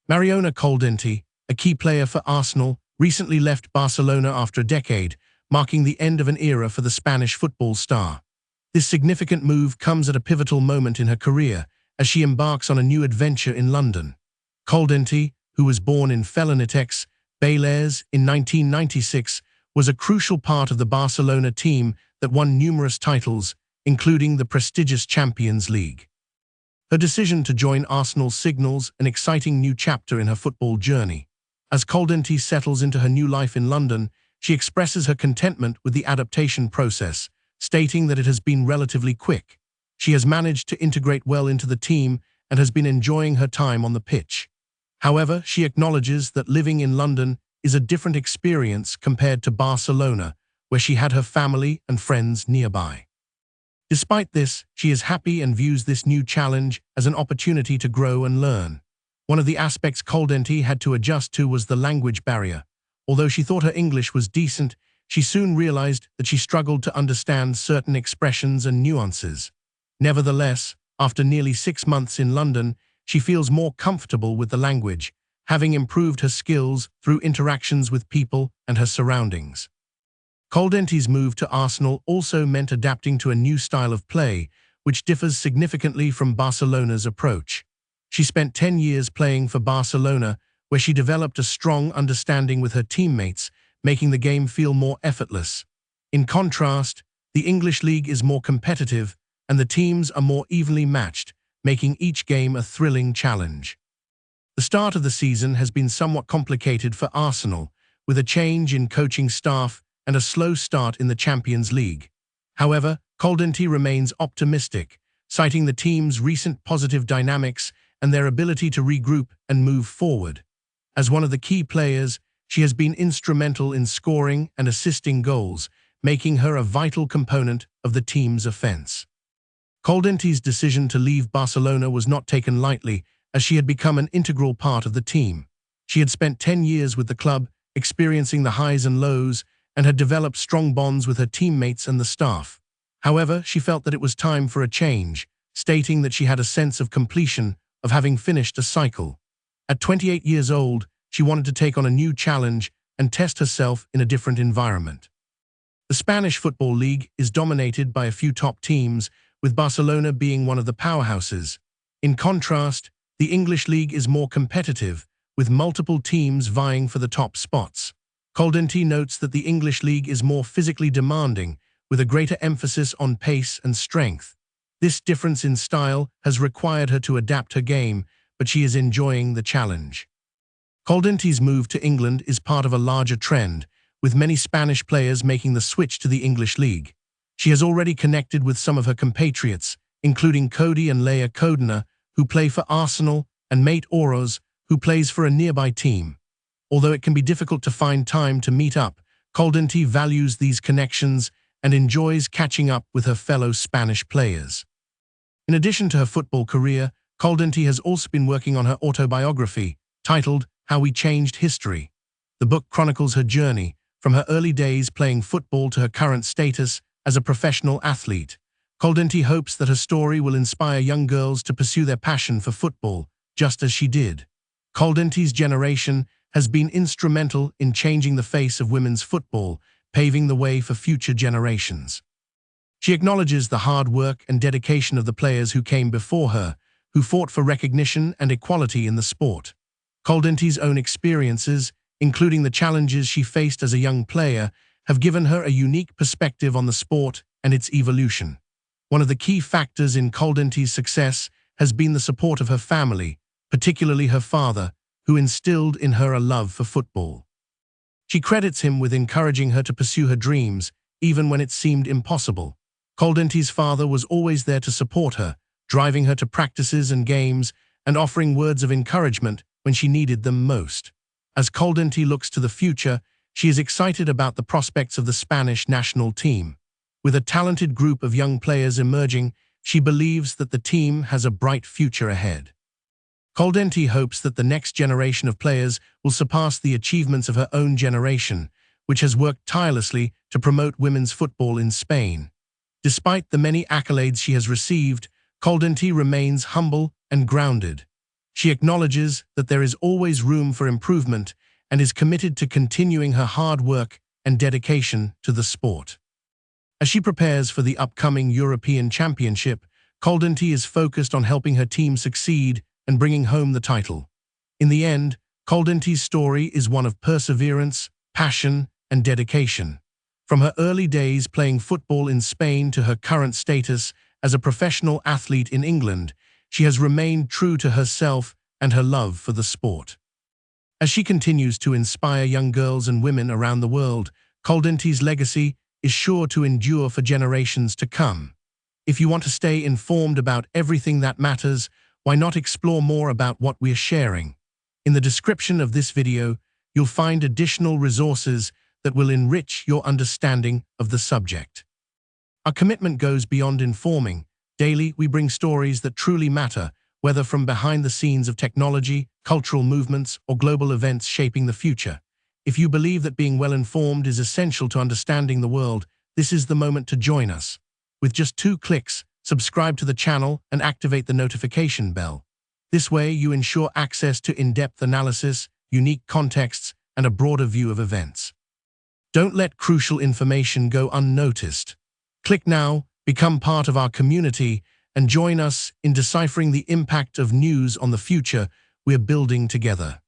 Mariona Caldentey, a key player for Arsenal, recently left Barcelona after a decade, marking the end of an era for the Spanish football star. This significant move comes at a pivotal moment in her career as she embarks on a new adventure in London. Caldentey, who was born in Felanitx, Baleares in 1996, was a crucial part of the Barcelona team that won numerous titles, including the prestigious Champions League. Her decision to join Arsenal signals an exciting new chapter in her football journey. As Caldentey settles into her new life in London, she expresses her contentment with the adaptation process, stating that it has been relatively quick. She has managed to integrate well into the team and has been enjoying her time on the pitch. However, she acknowledges that living in London is a different experience compared to Barcelona, where she had her family and friends nearby. Despite this, she is happy and views this new challenge as an opportunity to grow and learn. One of the aspects Caldentey had to adjust to was the language barrier. Although she thought her English was decent, she soon realized that she struggled to understand certain expressions and nuances. Nevertheless, after nearly 6 months in London, she feels more comfortable with the language, having improved her skills through interactions with people and her surroundings. Caldentey's move to Arsenal also meant adapting to a new style of play, which differs significantly from Barcelona's approach. She spent 10 years playing for Barcelona, where she developed a strong understanding with her teammates, making the game feel more effortless. In contrast, the English league is more competitive, and the teams are more evenly matched, making each game a thrilling challenge. The start of the season has been somewhat complicated for Arsenal, with a change in coaching staff and a slow start in the Champions League. However, Caldentey remains optimistic, citing the team's recent positive dynamics and their ability to regroup and move forward. As one of the key players, she has been instrumental in scoring and assisting goals, making her a vital component of the team's offense. Caldentey's decision to leave Barcelona was not taken lightly, as she had become an integral part of the team. She had spent 10 years with the club, experiencing the highs and lows, and had developed strong bonds with her teammates and the staff. However, she felt that it was time for a change, stating that she had a sense of completion, of having finished a cycle. At 28 years old, she wanted to take on a new challenge and test herself in a different environment. The Spanish Football League is dominated by a few top teams, with Barcelona being one of the powerhouses. In contrast, the English league is more competitive, with multiple teams vying for the top spots. Caldentey notes that the English league is more physically demanding, with a greater emphasis on pace and strength. This difference in style has required her to adapt her game, but she is enjoying the challenge. Caldentey's move to England is part of a larger trend, with many Spanish players making the switch to the English league. She has already connected with some of her compatriots, including Cody and Leia Codina, who play for Arsenal, and Mate Oroz, who plays for a nearby team. Although it can be difficult to find time to meet up, Caldentey values these connections and enjoys catching up with her fellow Spanish players. In addition to her football career, Caldentey has also been working on her autobiography, titled How We Changed History. The book chronicles her journey, from her early days playing football to her current status as a professional athlete. Caldentey hopes that her story will inspire young girls to pursue their passion for football, just as she did. Caldentey's generation has been instrumental in changing the face of women's football, paving the way for future generations. She acknowledges the hard work and dedication of the players who came before her, who fought for recognition and equality in the sport. Caldentey's own experiences, including the challenges she faced as a young player, have given her a unique perspective on the sport and its evolution. One of the key factors in Caldentey's success has been the support of her family, particularly her father, who instilled in her a love for football. She credits him with encouraging her to pursue her dreams, even when it seemed impossible. Caldentey's father was always there to support her, driving her to practices and games, and offering words of encouragement when she needed them most. As Caldentey looks to the future, she is excited about the prospects of the Spanish national team. With a talented group of young players emerging, she believes that the team has a bright future ahead. Caldentey hopes that the next generation of players will surpass the achievements of her own generation, which has worked tirelessly to promote women's football in Spain. Despite the many accolades she has received, Caldentey remains humble and grounded. She acknowledges that there is always room for improvement and is committed to continuing her hard work and dedication to the sport. As she prepares for the upcoming European Championship, Caldentey is focused on helping her team succeed and bringing home the title. In the end, Caldentey's story is one of perseverance, passion, and dedication. From her early days playing football in Spain to her current status as a professional athlete in England, she has remained true to herself and her love for the sport. As she continues to inspire young girls and women around the world, Caldentey's legacy is sure to endure for generations to come. If you want to stay informed about everything that matters, why not explore more about what we're sharing? In the description of this video, you'll find additional resources that will enrich your understanding of the subject. Our commitment goes beyond informing. Daily, we bring stories that truly matter, whether from behind the scenes of technology, cultural movements, or global events shaping the future. If you believe that being well-informed is essential to understanding the world, this is the moment to join us. With just 2 clicks, subscribe to the channel and activate the notification bell. This way, you ensure access to in-depth analysis, unique contexts, and a broader view of events. Don't let crucial information go unnoticed. Click now, become part of our community, and join us in deciphering the impact of news on the future we're building together.